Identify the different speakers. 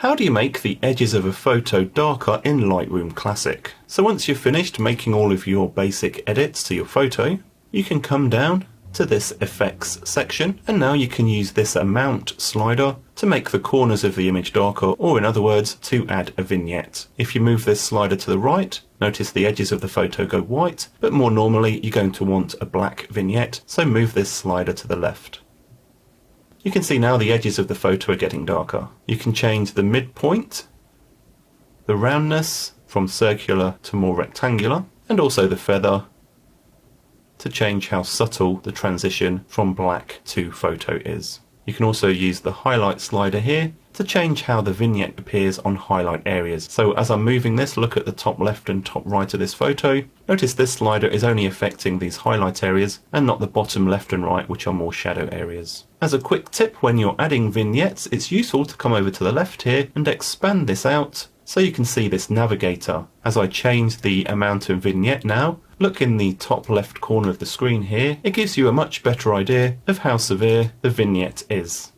Speaker 1: How do you make the edges of a photo darker in Lightroom Classic? So once you've finished making all of your basic edits to your photo, you can come down to this effects section, and now you can use this amount slider to make the corners of the image darker, or in other words, to add a vignette. If you move this slider to the right, notice the edges of the photo go white, but more normally you're going to want a black vignette, so move this slider to the left. You can see now the edges of the photo are getting darker. You can change the midpoint, the roundness from circular to more rectangular, and also the feather to change how subtle the transition from black to photo is. You can also use the highlight slider here to change how the vignette appears on highlight areas. So as I'm moving this, look at the top left and top right of this photo. Notice this slider is only affecting these highlight areas and not the bottom left and right, which are more shadow areas. As a quick tip, when you're adding vignettes, it's useful to come over to the left here and expand this out so you can see this navigator. As I change the amount of vignette now, look in the top left corner of the screen here, it gives you a much better idea of how severe the vignette is.